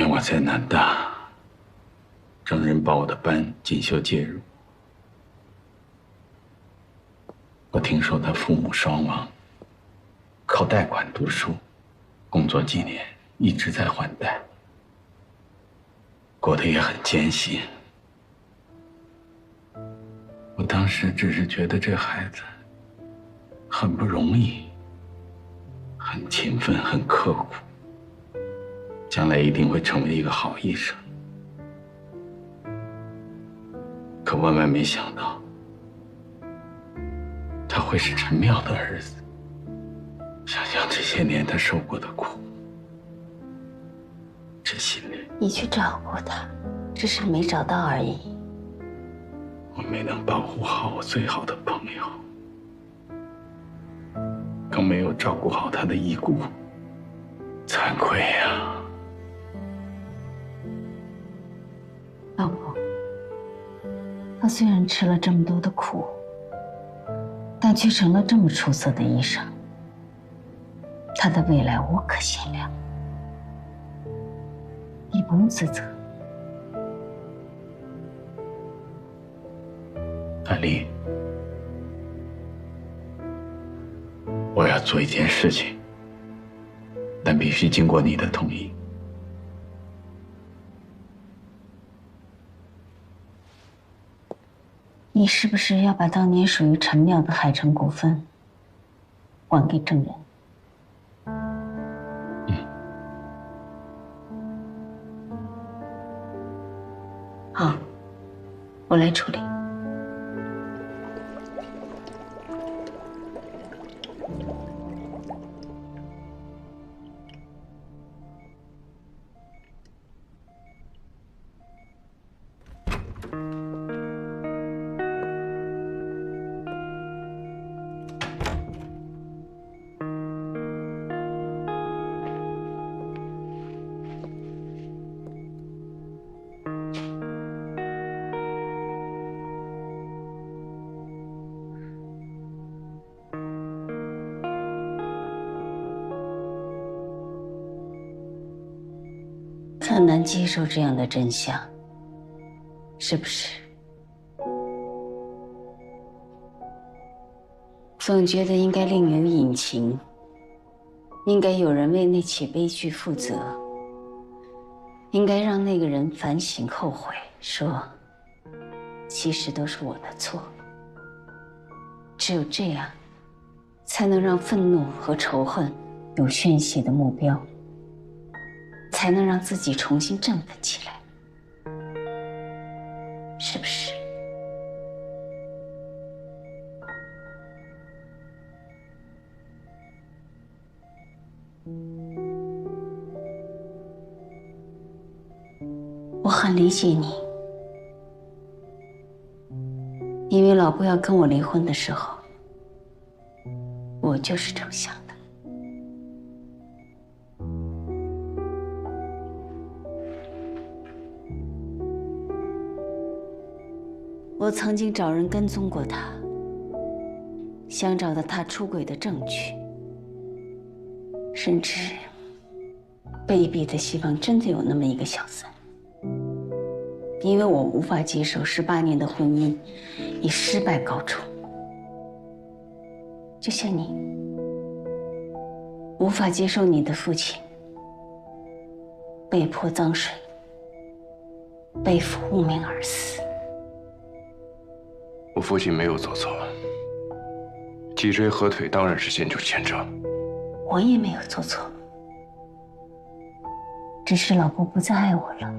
年我在南大，郑人把我的班进修介入。我听说他父母双亡，靠贷款读书，工作几年一直在还贷，过得也很艰辛。我当时只是觉得这孩子很不容易，很勤奋，很刻苦，将来一定会成为一个好医生。可万万没想到，他会是陈妙的儿子。想想这些年他受过的苦，这心里……你去找过他，只是没找到而已。我没能保护好我最好的朋友，更没有照顾好他的遗孤，惭愧呀！老婆，他虽然吃了这么多的苦，但却成了这么出色的医生。他的未来无可限量，你不用自责。安丽，我要做一件事情，但必须经过你的同意。你是不是要把当年属于陈妙的海城股份还给郑人？好，我来处理。很难接受这样的真相，是不是？总觉得应该另有隐情，应该有人为那起悲剧负责，应该让那个人反省后悔，说其实都是我的错。只有这样，才能让愤怒和仇恨有宣泄的目标，才能让自己重新振奋起来，是不是？我很理解你，因为老布要跟我离婚的时候，我就是这么想的。我曾经找人跟踪过他，想找到他出轨的证据，甚至卑鄙的希望真的有那么一个小三。因为我无法接受18年的婚姻以失败告终，就像你无法接受你的父亲被泼脏水、背负污名而死。我父亲没有做错，脊椎合腿当然是先就前者。我也没有做错，只是老婆不再爱我了。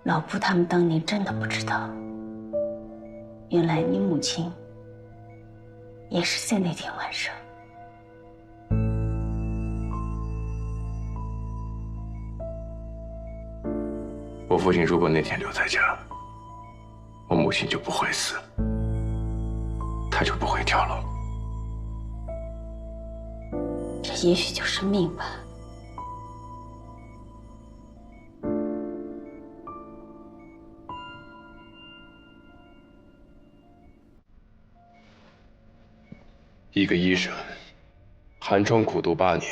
老布他们当年真的不知道，原来你母亲也是在那天晚上。我父亲如果那天留在家，我母亲就不会死，她就不会跳楼。这也许就是命吧。一个医生寒窗苦读8年，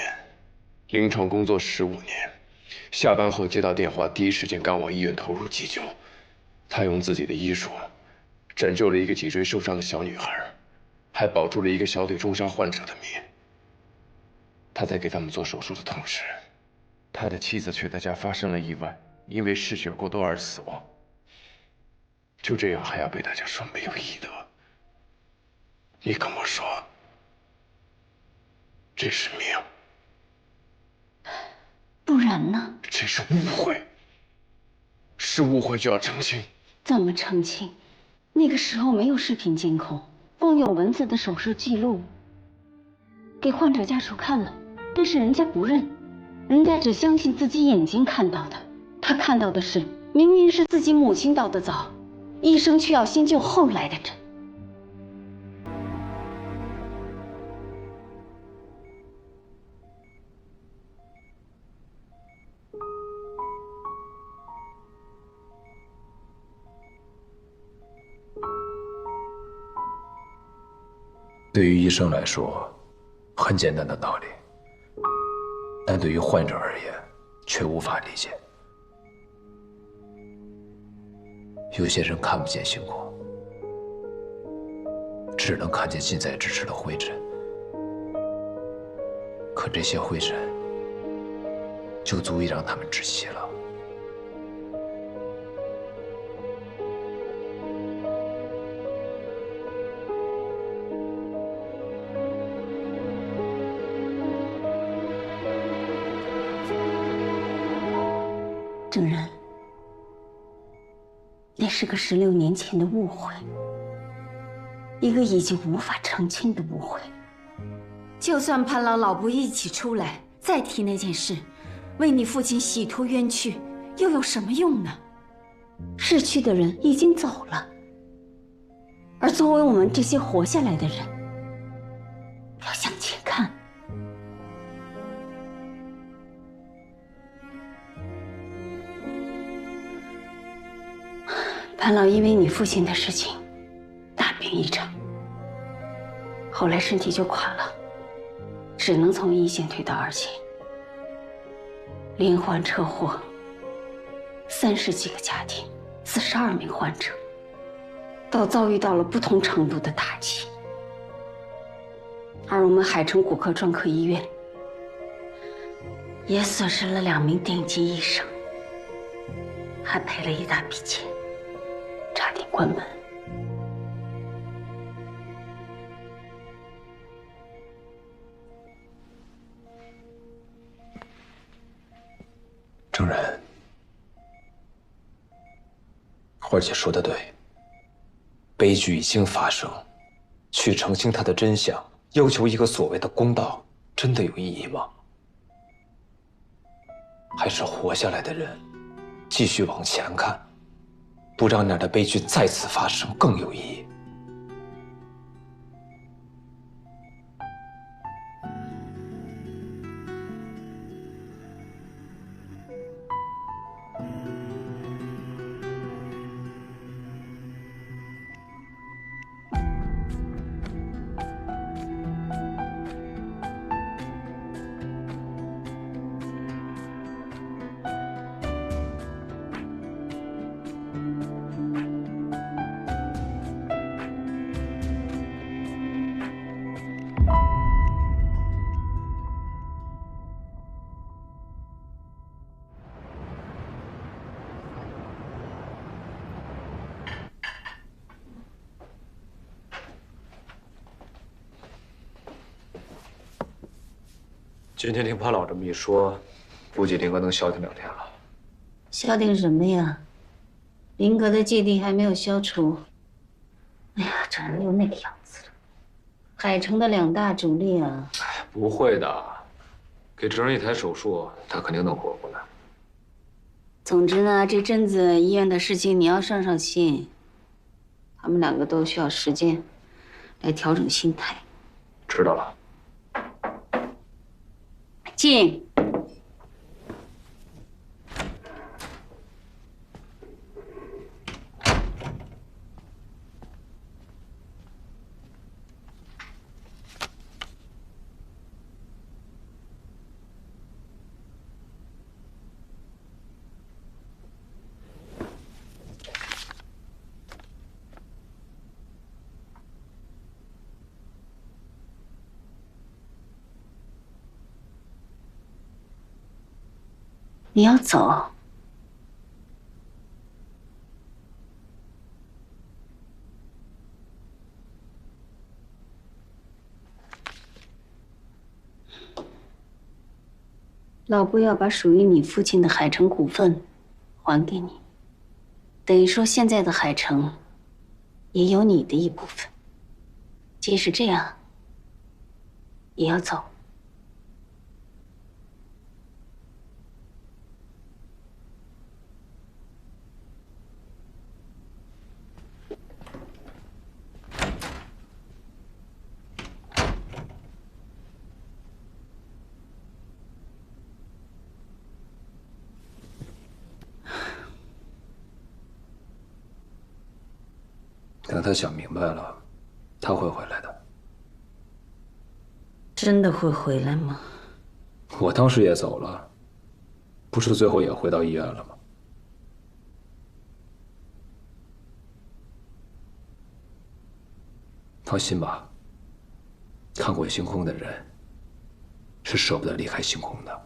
临床工作15年，下班后接到电话，第一时间赶往医院投入急救。他用自己的医术，拯救了一个脊椎受伤的小女孩，还保住了一个小腿重伤患者的命。他在给他们做手术的同时，他的妻子却在家发生了意外，因为失血过多而死亡。就这样还要被大家说没有医德？你跟我说，这是命？不然呢？这是误会，是误会就要澄清。怎么澄清？那个时候没有视频监控，光有文字的手术记录，给患者家属看了，但是人家不认，人家只相信自己眼睛看到的。他看到的是，明明是自己母亲到的早，医生却要先救后来的诊。对于医生来说，很简单的道理，但对于患者而言，却无法理解。有些人看不见星空，只能看见近在咫尺的灰尘，可这些灰尘就足以让他们窒息了。证人，那是个16年前的误会，一个已经无法澄清的误会。就算潘老不一起出来，再提那件事，为你父亲洗脱冤屈，又有什么用呢？逝去的人已经走了，而作为我们这些活下来的人，要向前看。潘老因为你父亲的事情大病一场，后来身体就垮了，只能从1线退到2线，连环车祸，30几个家庭，42名患者，都遭遇到了不同程度的打击。而我们海城骨科专科医院也损失了2名顶级医生，还赔了一大笔钱，差点关门。证人，花姐说的对，悲剧已经发生，去澄清它的真相，要求一个所谓的公道，真的有意义吗？还是活下来的人继续往前看，不让那样的悲剧再次发生更有意义？今天听潘老这么一说，估计林哥能消停2天了。消停什么呀？林格的芥蒂还没有消除。哎呀，这人又那个样子了。海城的2大主力啊！不会的，给证人1台手术，他肯定能活过来。总之呢，这阵子医院的事情你要上心。他们2个都需要时间来调整心态。知道了。进。你要走？老布要把属于你父亲的海城股份还给你，等于说现在的海城也有你的一部分。即使这样，也要走。等他想明白了，他会回来的。真的会回来吗？我当时也走了，不是最后也回到医院了吗？放心吧，看过星空的人是舍不得离开星空的。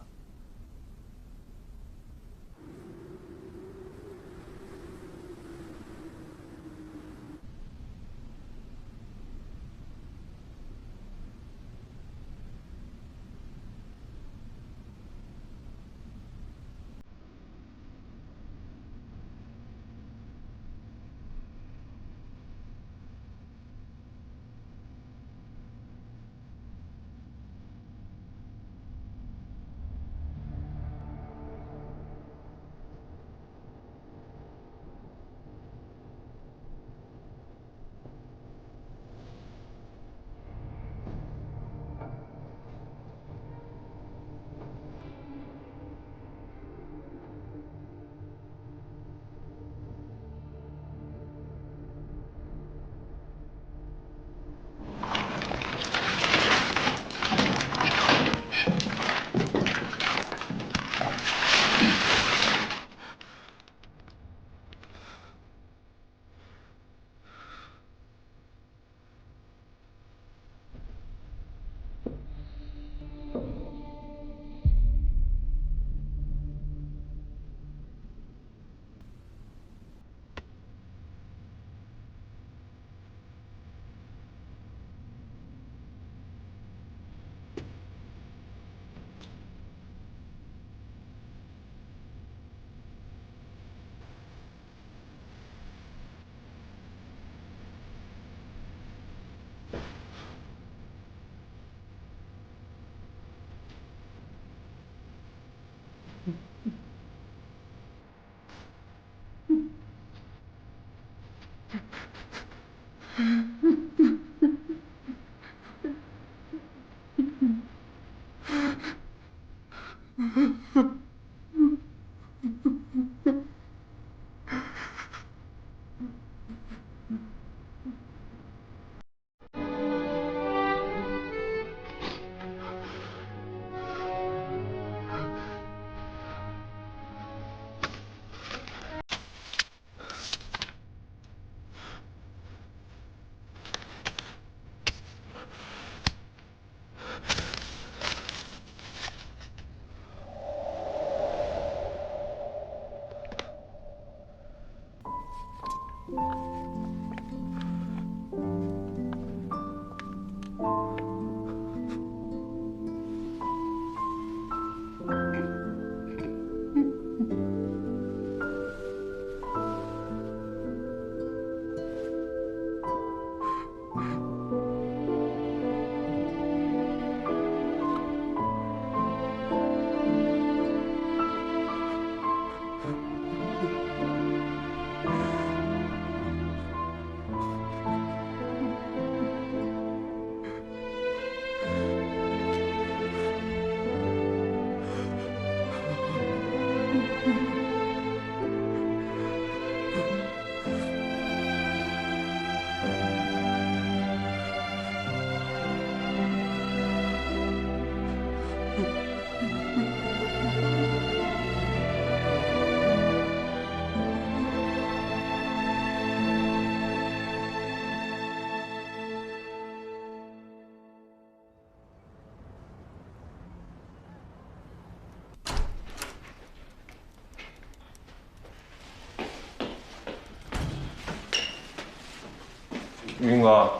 云哥，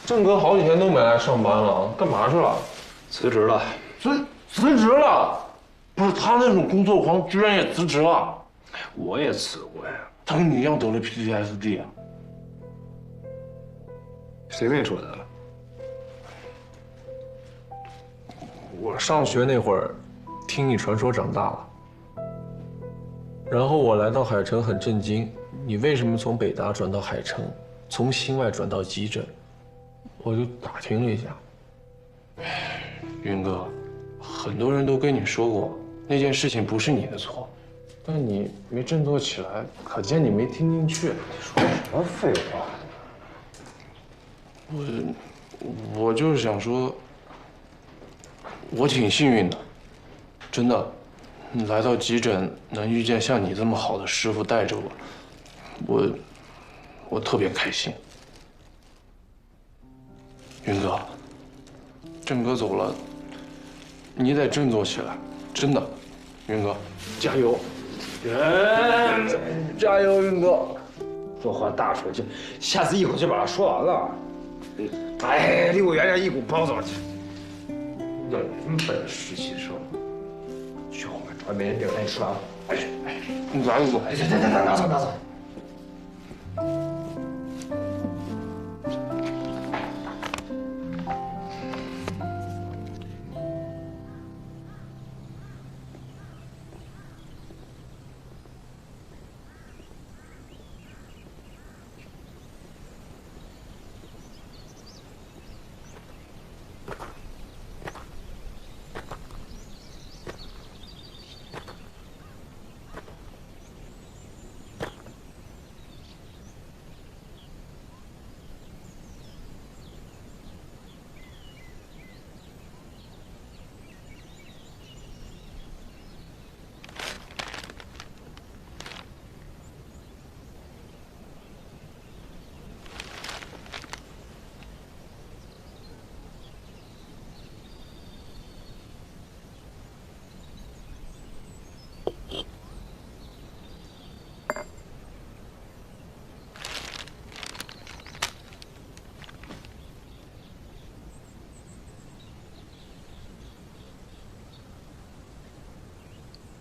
郑哥好几天都没来上班了，干嘛去了？辞职了。辞职了？不是他那种工作狂，居然也辞职了？我也辞过呀。他跟你一样得了 PTSD 啊？谁跟你说的？我上学那会儿，听你传说长大了。然后我来到海城很震惊，你为什么从北大转到海城，从心外转到急诊？我就打听了一下。云哥，很多人都跟你说过那件事情不是你的错，但你没振作起来，可见你没听进去。说什么废话？我就是想说，我挺幸运的，真的，来到急诊能遇见像你这么好的师傅带着我特别开心。云哥，郑哥走了，你得振作起来，真的，云哥，加油！加油，云哥！说话大说就，下次一口气把它说完了。哎，离我远点，一股包子去！有什么本事实习生？去后面找没人地儿，赶紧吃完了。哎，你来一个。哎，拿走拿走。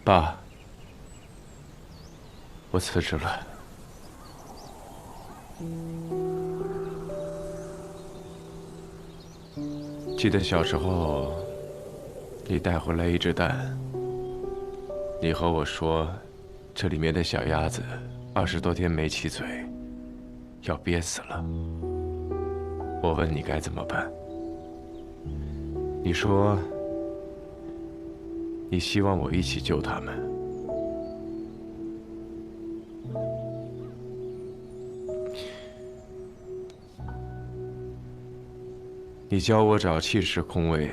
爸，我辞职了。记得小时候，你带回来一只蛋，你和我说，这里面的小鸭子20多天没起嘴，要憋死了。我问你该怎么办，你说你希望我一起救他们。你教我找气池空位，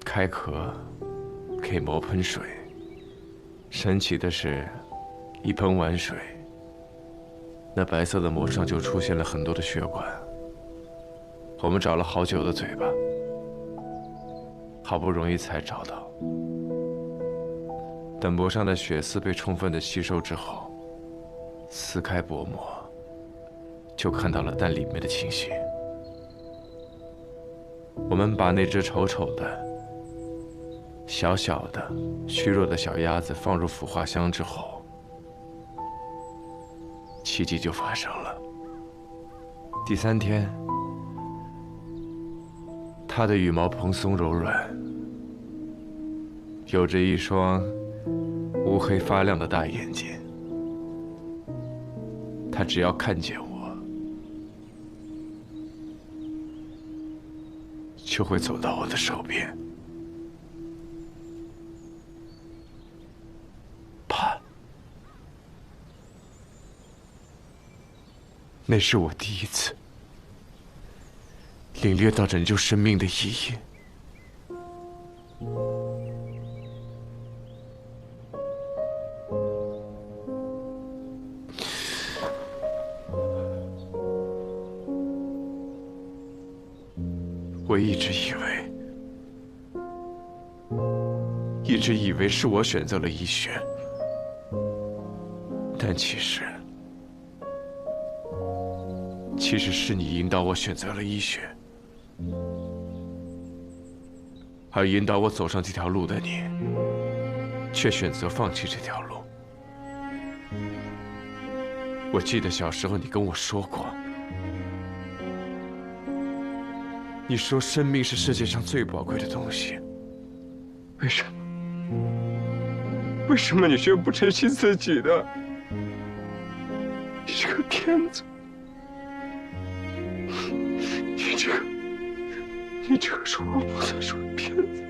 开壳，给膜喷水。神奇的是，一喷完水，那白色的膜上就出现了很多的血管。我们找了好久的嘴巴，好不容易才找到。等膜上的血丝被充分的吸收之后，撕开薄膜，就看到了蛋里面的情形。我们把那只丑丑的、小小的、虚弱的小鸭子放入孵化箱之后，奇迹就发生了。第3天，它的羽毛蓬松柔软，有着一双乌黑发亮的大眼睛。它只要看见我，就会走到我的手边。爸，那是我第一次领略到拯救生命的意义。我一直以为是我选择了医学，但其实其实是你引导我选择了医学，而引导我走上这条路的你，却选择放弃这条路。我记得小时候你跟我说过，你说生命是世界上最宝贵的东西，为什么？为什么你却不珍惜自己呢？你这个骗子！你这个说话不算数的骗子！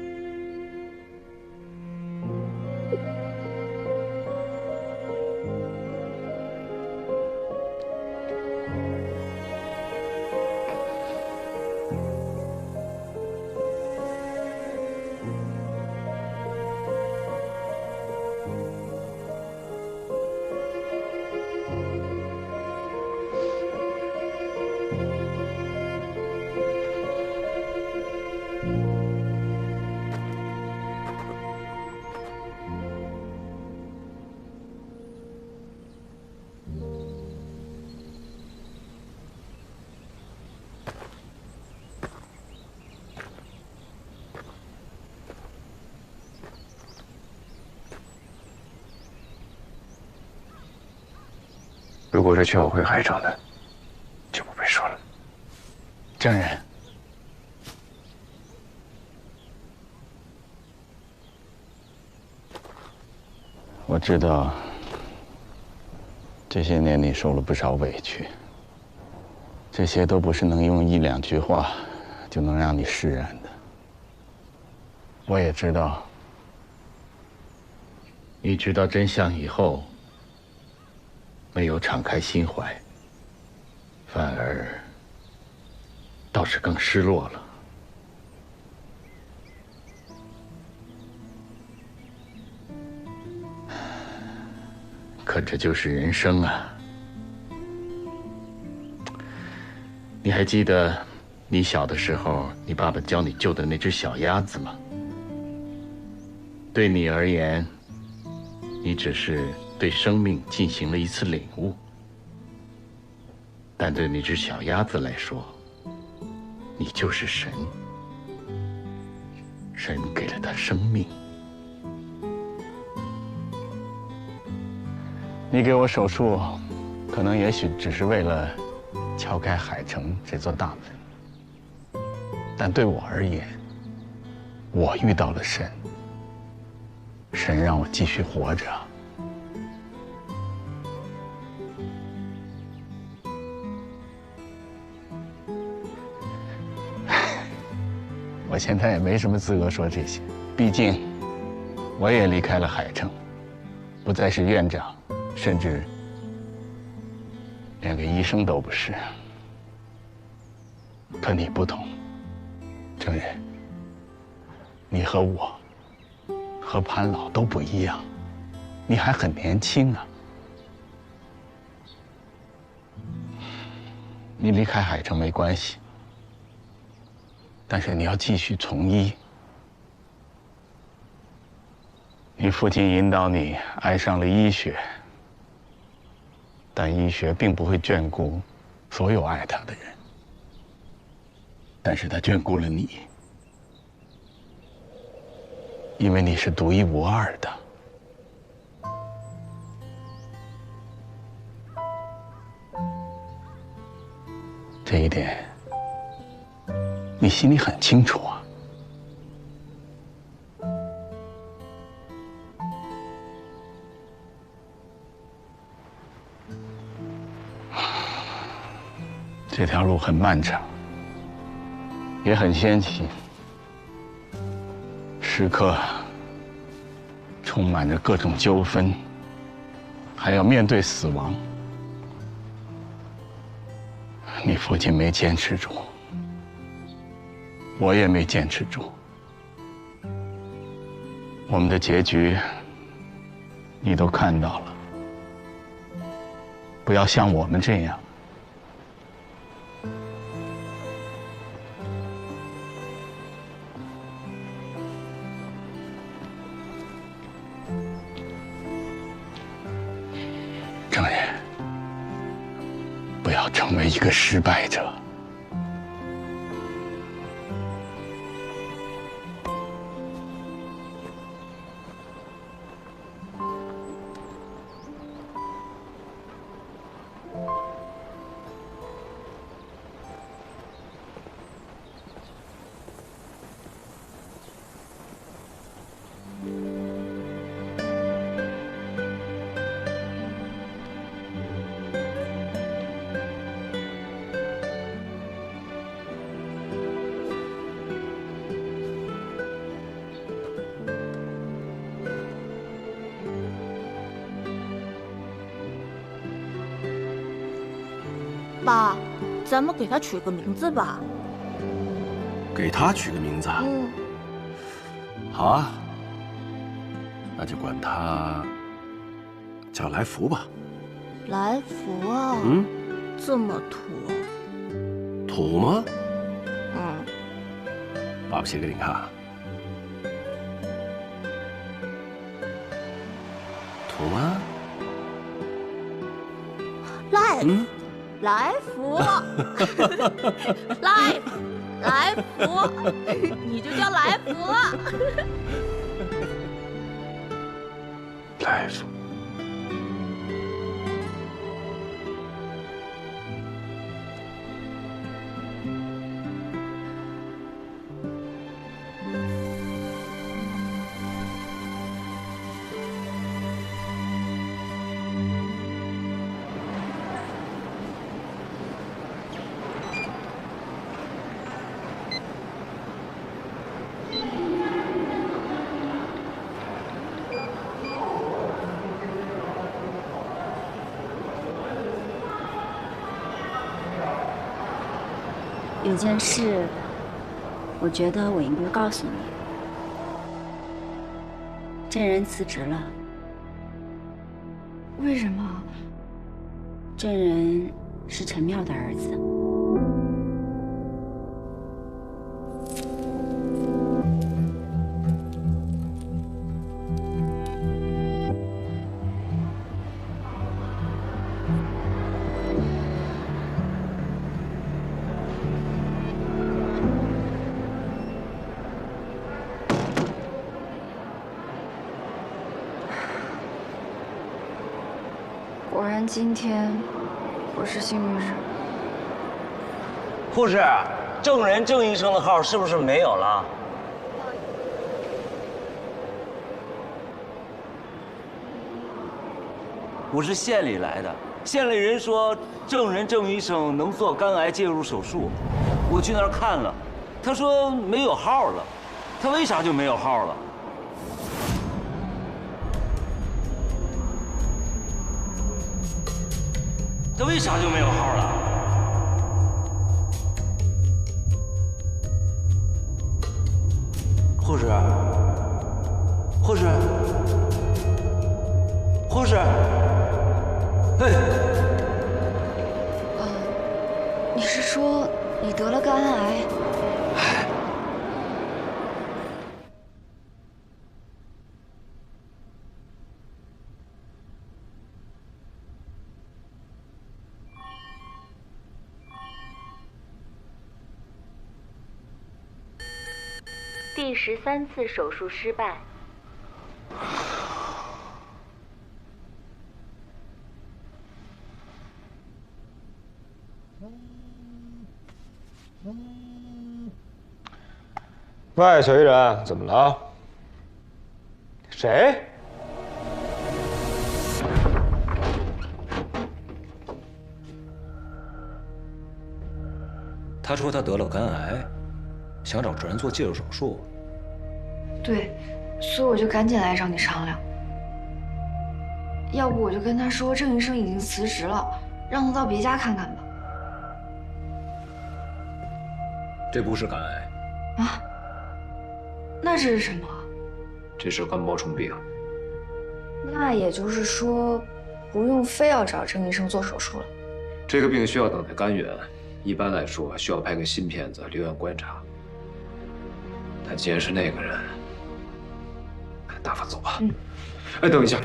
如果是劝我回海城的，就不必说了。证人，我知道这些年你受了不少委屈，这些都不是能用一两句话就能让你释然的。我也知道，你知道真相以后，没有敞开心怀，反而倒是更失落了。可这就是人生啊！你还记得你小的时候，你爸爸教你救的那只小鸭子吗？对你而言，你只是对生命进行了一次领悟，但对那只小鸭子来说，你就是神。神给了它生命。你给我手术，可能也许只是为了敲开海城这座大门，但对我而言，我遇到了神，神让我继续活着。我现在也没什么资格说这些，毕竟我也离开了海城，不再是院长，甚至连个医生都不是。可你不同，郑人，你和我，和潘老都不一样，你还很年轻啊。你离开海城没关系，但是你要继续从医。你父亲引导你爱上了医学，但医学并不会眷顾所有爱他的人，但是他眷顾了你，因为你是独一无二的。这一点，你心里很清楚啊。这条路很漫长，也很艰辛，时刻充满着各种纠纷，还要面对死亡。你父亲没坚持住，我也没坚持住。我们的结局，你都看到了。不要像我们这样。郑人，不要成为一个失败者。爸，咱们给他取个名字吧。给他取个名字啊？好啊，那就管他叫来福吧。来福啊？这么土。土吗？嗯。爸爸写给你看啊。土吗？来福，来福，你就叫来福了。来福。有件事，我觉得我应该告诉你。郑人辞职了。为什么？郑人是陈妙的儿子。果然今天我是幸运儿。护士，郑人郑医生的号是不是没有了？我是县里来的，县里人说郑人郑医生能做肝癌介入手术，我去那儿看了，他说没有号了，他为啥就没有号了？他为啥就没有号了？护士，护士，护士，哎，你是说你得了肝癌？第13次手术失败。喂，小艺人，怎么了？谁？他说他得了肝癌，想找郑人做介入手术。对，所以我就赶紧来找你商量。要不我就跟他说郑医生已经辞职了，让他到别家看看吧。这不是肝癌啊？那这是什么？这是肝包虫病。那也就是说，不用非要找郑医生做手术了。这个病需要等待肝源，一般来说需要拍个芯片子留院观察。他既然是那个人，大发走吧。哎，等一下，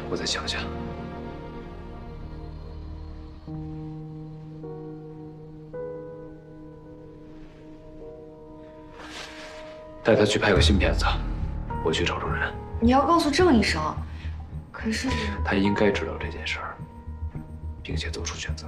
我再想想。带他去拍个新片子，我去找找人。你要告诉郑医生，可是他应该知道这件事儿，并且做出选择。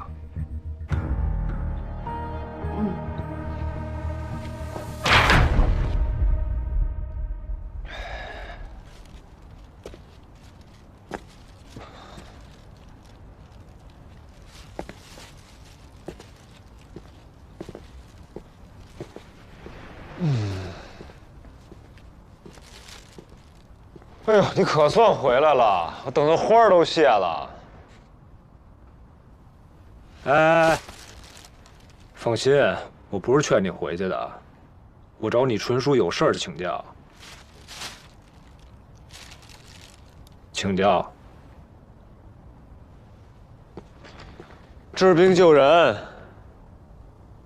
哎呦，你可算回来了，我等的花儿都谢了。哎，放心，我不是劝你回去的，我找你纯属有事儿请教。请教。治病救人，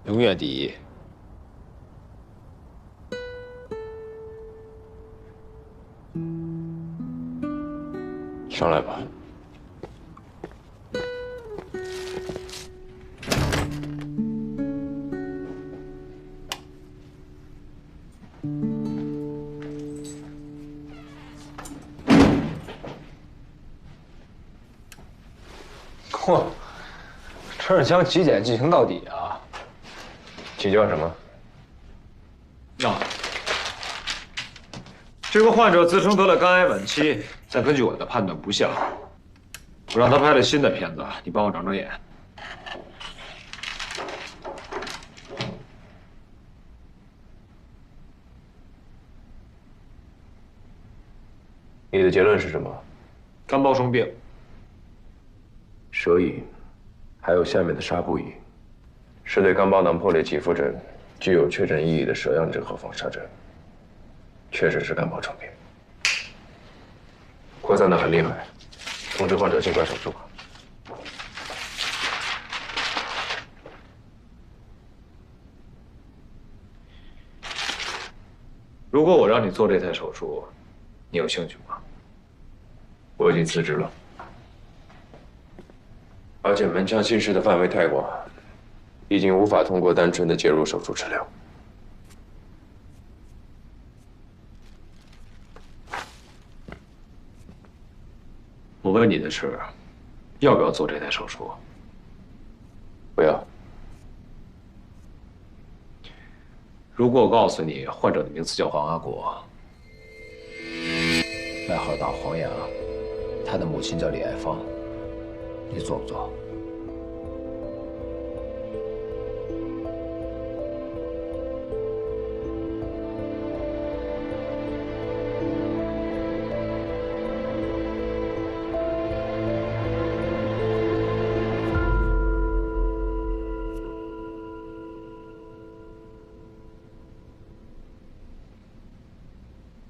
永远第一。上来吧。嚯，这是将体检进行到底啊！请教什么？这个患者自称得了肝癌晚期，但根据我的判断不像。我让他拍了新的片子，你帮我长长眼。你的结论是什么？肝包生病。蛇乙，还有下面的纱布乙，是对肝包囊破裂起伏症具有确诊意义的蛇样症和防杀症，确实是肝包成病，扩散的很厉害，通知患者尽快手术。如果我让你做这台手术，你有兴趣吗？我已经辞职了。而且门腔侵蚀的范围太广，已经无法通过单纯的介入手术治疗。我问你的是，要不要做这台手术？不要。如果我告诉你，患者的名字叫黄阿国，外号大黄牙，他的母亲叫李爱芳，你做不做？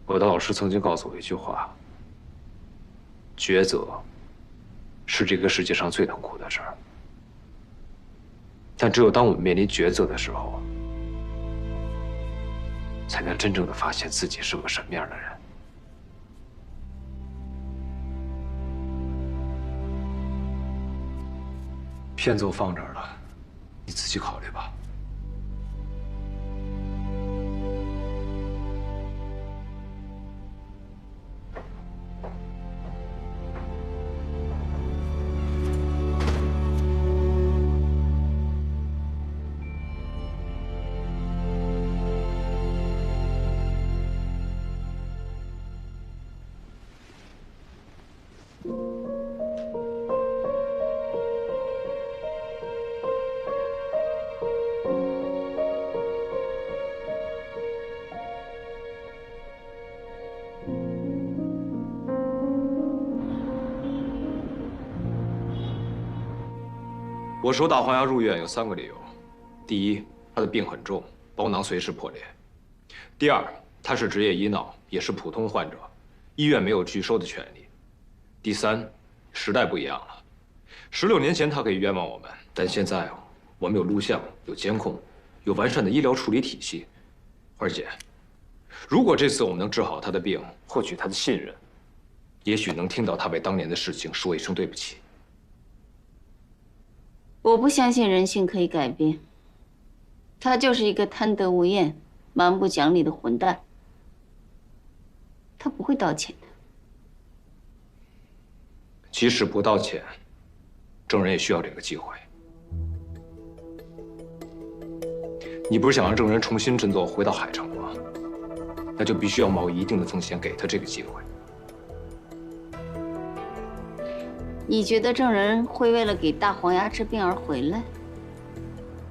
我的老师曾经告诉我一句话：抉择是这个世界上最痛苦的事儿。但只有当我们面临抉择的时候，才能真正的发现自己是个什么样的人。片子我放这儿了，你自己考虑吧。我收大黄牙入院有3个理由：第一，他的病很重，包囊随时破裂；第二，他是职业医闹，也是普通患者，医院没有拒收的权利；第三，时代不一样了，16年前他可以冤枉我们，但现在我们有录像、有监控、有完善的医疗处理体系。花儿姐，如果这次我们能治好他的病，获取他的信任，也许能听到他为当年的事情说一声对不起。我不相信人性可以改变，他就是一个贪得无厌、蛮不讲理的混蛋。他不会道歉的。即使不道歉，证人也需要这个机会。你不是想让证人重新振作，回到海城吗？那就必须要冒一定的风险，给他这个机会。你觉得证人会为了给大黄牙治病而回来？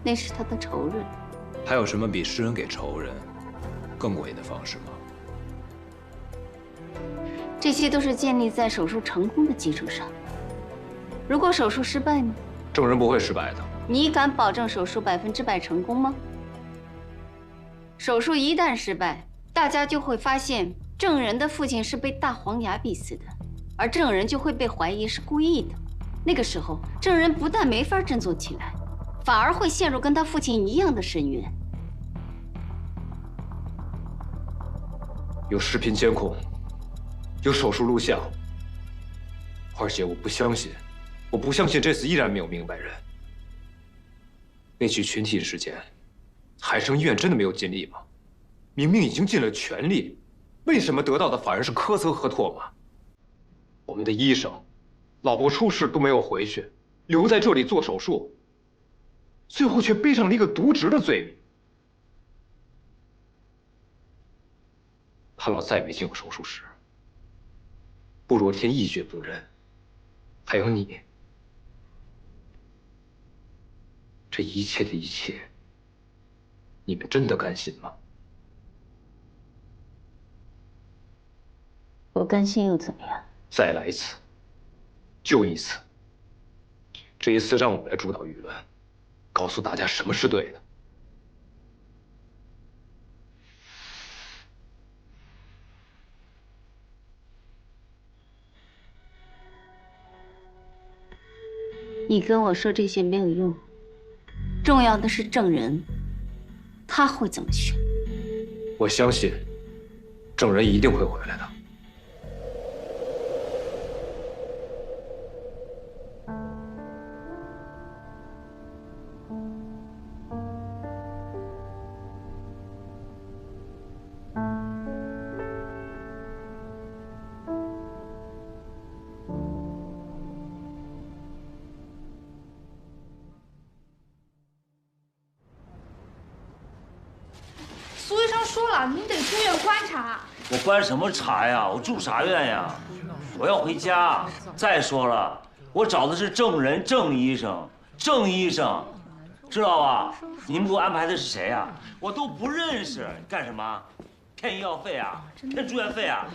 那是他的仇人。还有什么比施恩给仇人更过瘾的方式吗？这些都是建立在手术成功的基础上。如果手术失败呢？证人不会失败的。你敢保证手术100%成功吗？手术一旦失败，大家就会发现证人的父亲是被大黄牙逼死的，而证人就会被怀疑是故意的。那个时候，证人不但没法振作起来，反而会陷入跟他父亲一样的深渊。有视频监控，有手术录像，而且我不相信这次依然没有明白人。那起群体事件，海城医院真的没有尽力吗？明明已经尽了全力，为什么得到的反而是苛责和唾骂？我们的医生，老婆出事都没有回去，留在这里做手术，最后却背上了一个渎职的罪名。潘老再没进过手术室，步若天一蹶不振，还有你，这一切的一切，你们真的甘心吗？我甘心又怎么样？再来一次，就一次。这一次让我们来主导舆论，告诉大家什么是对的。你跟我说这些没有用，重要的是证人，他会怎么选？我相信，证人一定会回来的。苏医生说了，您得住院观察。我观什么察呀？我住啥院呀？我要回家。再说了，我找的是证人郑医生，郑医生，知道吧？你们给我安排的是谁呀？我都不认识，干什么？骗医药费啊？骗住院费啊？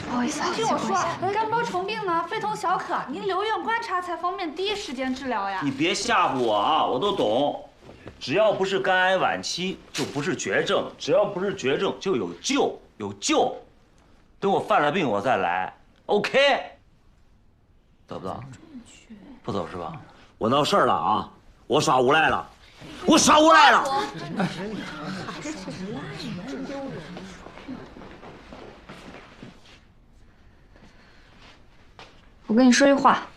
不好意思，听我说，肝包虫病呢非同小可，您留院观察才方便第一时间治疗呀。你别吓唬我啊！我都懂。只要不是肝癌晚期，就不是绝症；只要不是绝症，就有救，有救。等我犯了病，我再来。OK， 走不走？不走是吧？我闹事儿了啊！我耍无赖了，我耍无赖了！我跟你说句话。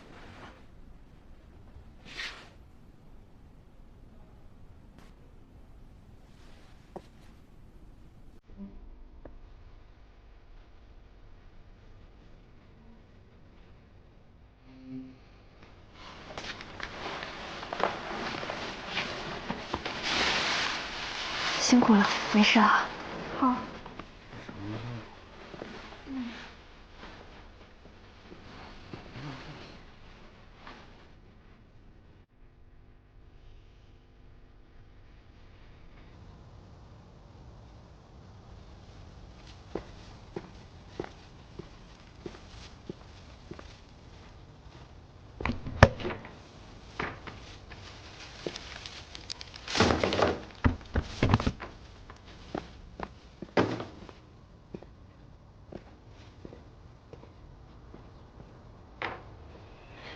辛苦了，没事啊。好。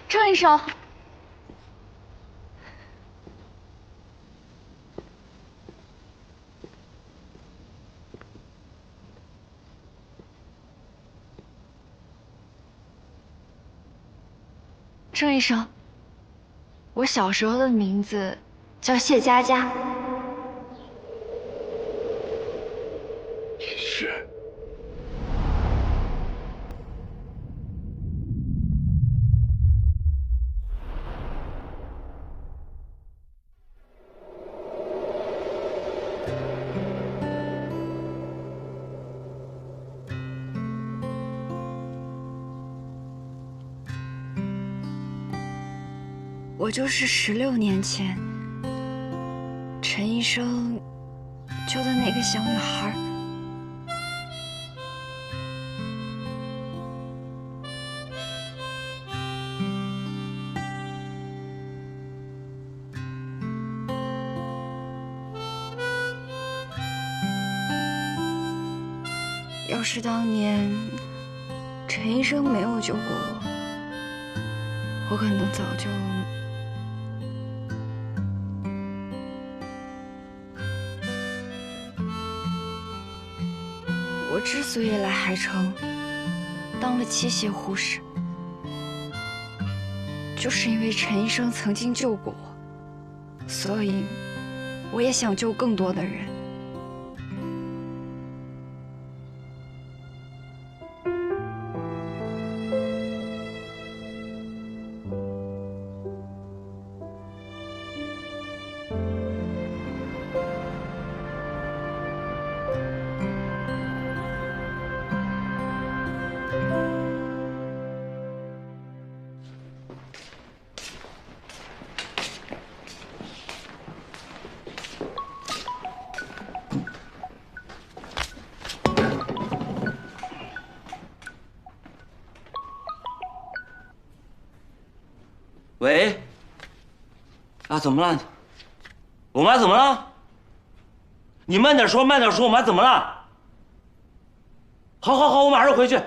郑医生，郑医生，我小时候的名字叫谢佳佳。你是？我就是16年前陈医生救的那个小女孩。要是当年陈医生没有救过我可能早就……我之所以来海城当了器械护士，就是因为陈医生曾经救过我，所以我也想救更多的人。喂，啊，怎么了？我妈怎么了？你慢点说，慢点说，我妈怎么了？好，好，好，我马上回去。